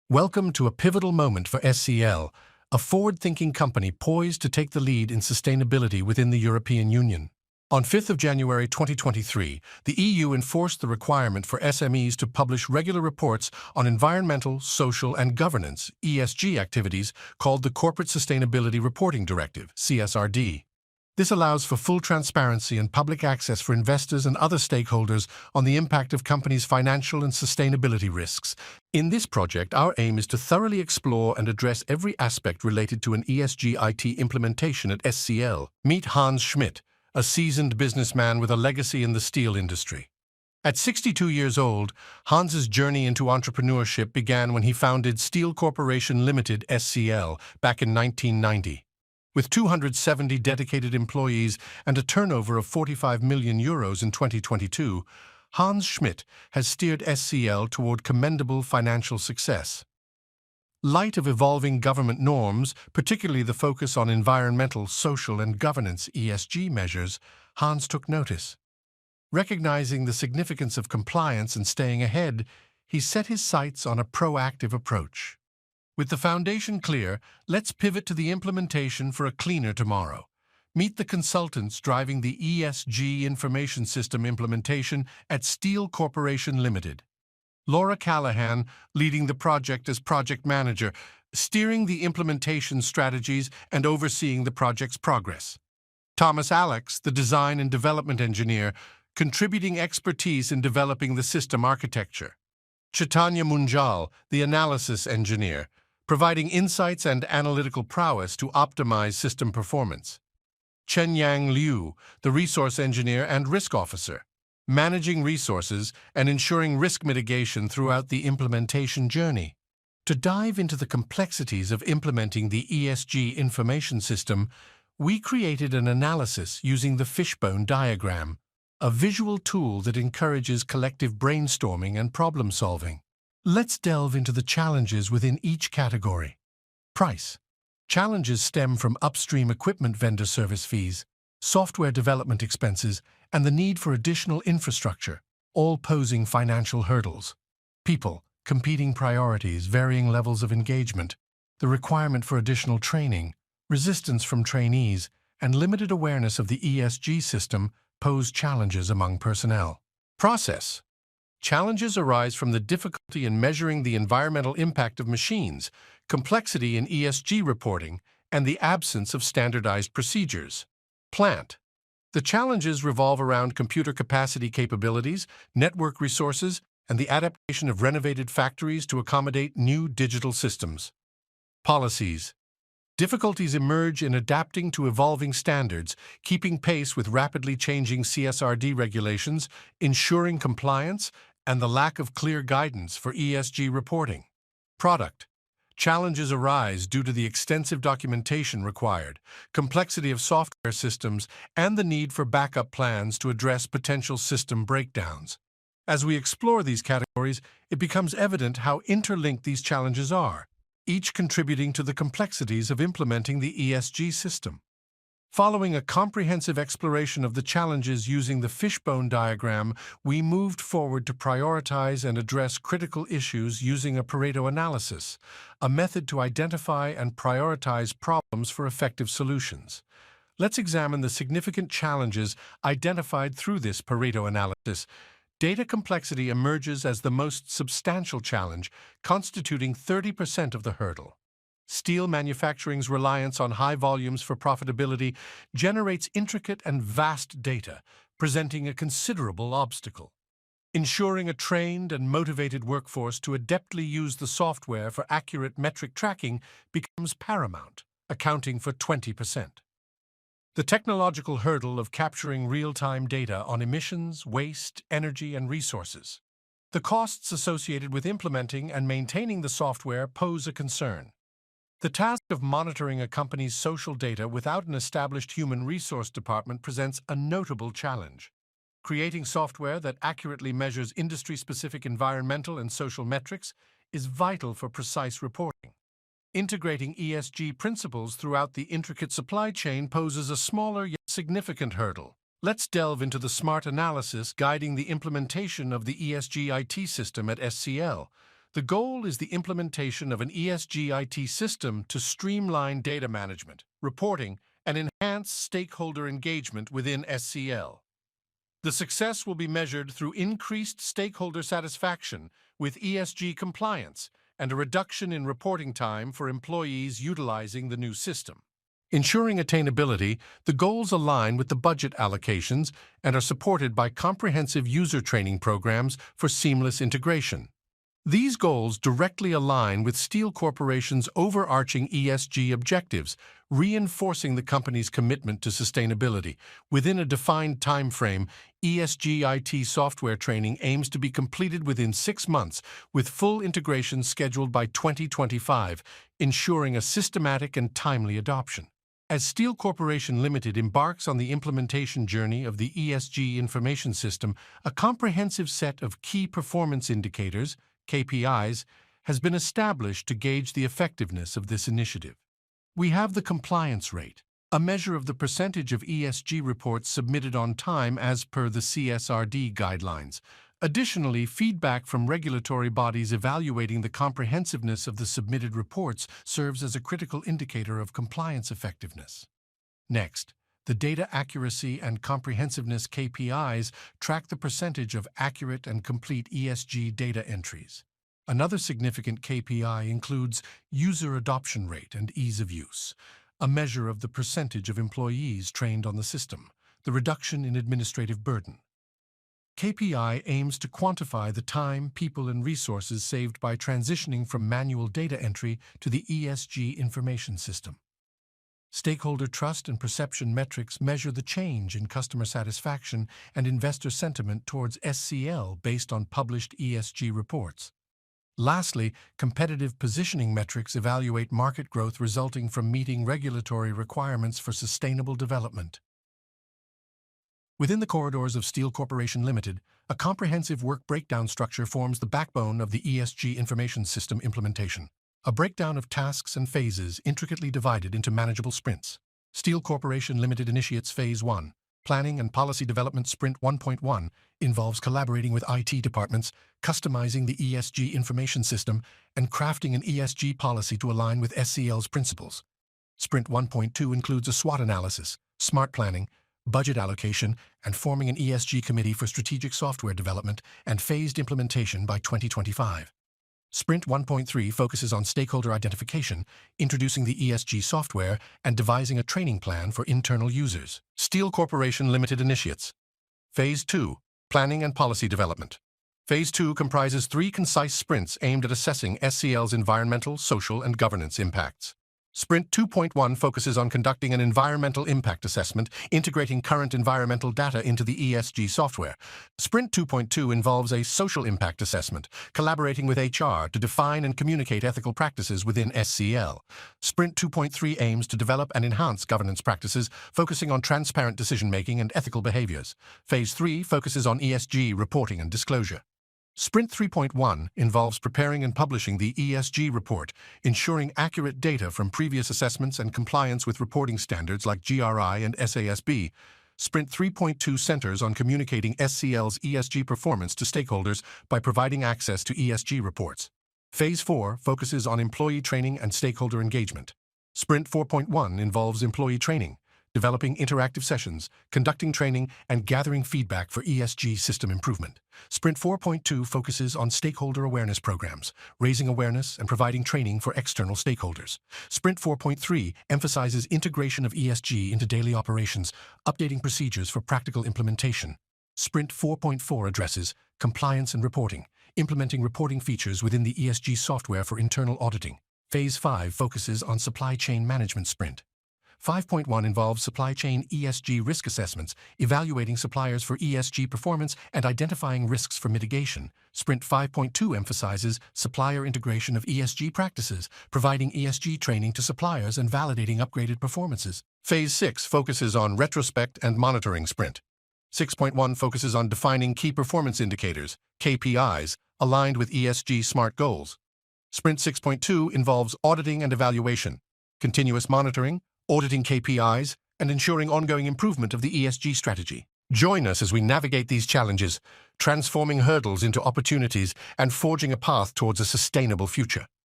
Welcome to a pivotal moment for SCL, a forward-thinking company poised to take the lead in sustainability within the European Union. On 5th of January 2023, the EU enforced the requirement for SMEs to publish regular reports on environmental, social, and governance (ESG) activities called the Corporate Sustainability Reporting Directive (CSRD). This allows for full transparency and public access for investors and other stakeholders on the impact of companies' financial and sustainability risks. In this project, our aim is to thoroughly explore and address every aspect related to an ESG IT implementation at SCL. Meet Hans Schmidt, a seasoned businessman with a legacy in the steel industry. At 62 years old, Hans's journey into entrepreneurship began when he founded Steel Corporation Limited (SCL) back in 1990. With 270 dedicated employees and a turnover of 45 million euros in 2022, Hans Schmidt has steered SCL toward commendable financial success. Light of evolving government norms, particularly the focus on environmental, social, and governance (ESG) measures, Hans took notice. Recognizing the significance of compliance and staying ahead, he set his sights on a proactive approach. With the foundation clear, let's pivot to the implementation for a cleaner tomorrow. Meet the consultants driving the ESG Information System implementation at Steel Corporation Limited. Laura Callahan, leading the project as project manager, steering the implementation strategies and overseeing the project's progress. Thomas Alex, the design and development engineer, contributing expertise in developing the system architecture. Chaitanya Munjal, the analysis engineer, providing insights and analytical prowess to optimize system performance. Chenyang Liu, the resource engineer and risk officer, managing resources and ensuring risk mitigation throughout the implementation journey. To dive into the complexities of implementing the ESG information system, we created an analysis using the Fishbone Diagram, a visual tool that encourages collective brainstorming and problem-solving. Let's delve into the challenges within each category. Price. Challenges stem from upstream equipment vendor service fees, software development expenses, and the need for additional infrastructure, all posing financial hurdles. People. Competing priorities, varying levels of engagement, the requirement for additional training, resistance from trainees, and limited awareness of the ESG system pose challenges among personnel. Process. Challenges arise from the difficulty in measuring the environmental impact of machines, complexity in ESG reporting, and the absence of standardized procedures. Plant. The challenges revolve around computer capacity capabilities, network resources, and the adaptation of renovated factories to accommodate new digital systems. Policies. Difficulties emerge in adapting to evolving standards, keeping pace with rapidly changing CSRD regulations, ensuring compliance, and the lack of clear guidance for ESG reporting. Product. Challenges arise due to the extensive documentation required, complexity of software systems, and the need for backup plans to address potential system breakdowns. As we explore these categories, it becomes evident how interlinked these challenges are, each contributing to the complexities of implementing the ESG system. Following a comprehensive exploration of the challenges using the Fishbone Diagram, we moved forward to prioritize and address critical issues using a Pareto Analysis, a method to identify and prioritize problems for effective solutions. Let's examine the significant challenges identified through this Pareto Analysis. Data complexity emerges as the most substantial challenge, constituting 30% of the hurdle. Steel manufacturing's reliance on high volumes for profitability generates intricate and vast data, presenting a considerable obstacle. Ensuring a trained and motivated workforce to adeptly use the software for accurate metric tracking becomes paramount, accounting for 20%. The technological hurdle of capturing real-time data on emissions, waste, energy, and resources. The costs associated with implementing and maintaining the software pose a concern. The task of monitoring a company's social data without an established human resource department presents a notable challenge. Creating software that accurately measures industry-specific environmental and social metrics is vital for precise reporting. Integrating ESG principles throughout the intricate supply chain poses a smaller yet significant hurdle. Let's delve into the smart analysis guiding the implementation of the ESG IT system at SCL, The goal is the implementation of an ESG IT system to streamline data management, reporting, and enhance stakeholder engagement within SCL. The success will be measured through increased stakeholder satisfaction with ESG compliance and a reduction in reporting time for employees utilizing the new system. Ensuring attainability, the goals align with the budget allocations and are supported by comprehensive user training programs for seamless integration. These goals directly align with Steel Corporation's overarching ESG objectives, reinforcing the company's commitment to sustainability. Within a defined time frame, ESG IT software training aims to be completed within 6 months, with full integration scheduled by 2025, ensuring a systematic and timely adoption. As Steel Corporation Limited embarks on the implementation journey of the ESG information system, a comprehensive set of key performance indicators, KPIs, has been established to gauge the effectiveness of this initiative. We have the compliance rate, a measure of the percentage of ESG reports submitted on time as per the CSRD guidelines. Additionally, feedback from regulatory bodies evaluating the comprehensiveness of the submitted reports serves as a critical indicator of compliance effectiveness. Next, the data accuracy and comprehensiveness KPIs track the percentage of accurate and complete ESG data entries. Another significant KPI includes user adoption rate and ease of use, a measure of the percentage of employees trained on the system, the reduction in administrative burden. KPI aims to quantify the time, people, and resources saved by transitioning from manual data entry to the ESG information system. Stakeholder trust and perception metrics measure the change in customer satisfaction and investor sentiment towards SCL based on published ESG reports. Lastly, competitive positioning metrics evaluate market growth resulting from meeting regulatory requirements for sustainable development. Within the corridors of Steel Corporation Limited, a comprehensive work breakdown structure forms the backbone of the ESG information system implementation. A breakdown of tasks and phases intricately divided into manageable sprints. Steel Corporation Limited initiates Phase 1. Planning and Policy Development Sprint 1.1 involves collaborating with IT departments, customizing the ESG information system, and crafting an ESG policy to align with SCL's principles. Sprint 1.2 includes a SWOT analysis, smart planning, budget allocation, and forming an ESG committee for strategic software development and phased implementation by 2025. Sprint 1.3 focuses on stakeholder identification, introducing the ESG software, and devising a training plan for internal users. Steel Corporation Limited initiates Phase 2. Planning and Policy Development. Phase 2 comprises 3 concise sprints aimed at assessing SCL's environmental, social, and governance impacts. Sprint 2.1 focuses on conducting an environmental impact assessment, integrating current environmental data into the ESG software. Sprint 2.2 involves a social impact assessment, collaborating with HR to define and communicate ethical practices within SCL. Sprint 2.3 aims to develop and enhance governance practices, focusing on transparent decision-making and ethical behaviors. Phase 3 focuses on ESG reporting and disclosure. Sprint 3.1 involves preparing and publishing the ESG report, ensuring accurate data from previous assessments and compliance with reporting standards like GRI and SASB. Sprint 3.2 centers on communicating SCL's ESG performance to stakeholders by providing access to ESG reports. Phase 4 focuses on employee training and stakeholder engagement. Sprint 4.1 involves employee training, developing interactive sessions, conducting training, and gathering feedback for ESG system improvement. Sprint 4.2 focuses on stakeholder awareness programs, raising awareness and providing training for external stakeholders. Sprint 4.3 emphasizes integration of ESG into daily operations, updating procedures for practical implementation. Sprint 4.4 addresses compliance and reporting, implementing reporting features within the ESG software for internal auditing. Phase 5 focuses on supply chain management sprint. 5.1 involves supply chain ESG risk assessments, evaluating suppliers for ESG performance and identifying risks for mitigation. Sprint 5.2 emphasizes supplier integration of ESG practices, providing ESG training to suppliers and validating upgraded performances. Phase 6 focuses on retrospect and monitoring sprint. 6.1 focuses on defining key performance indicators, KPIs, aligned with ESG SMART goals. Sprint 6.2 involves auditing and evaluation, continuous monitoring, auditing KPIs, and ensuring ongoing improvement of the ESG strategy. Join us as we navigate these challenges, transforming hurdles into opportunities and forging a path towards a sustainable future.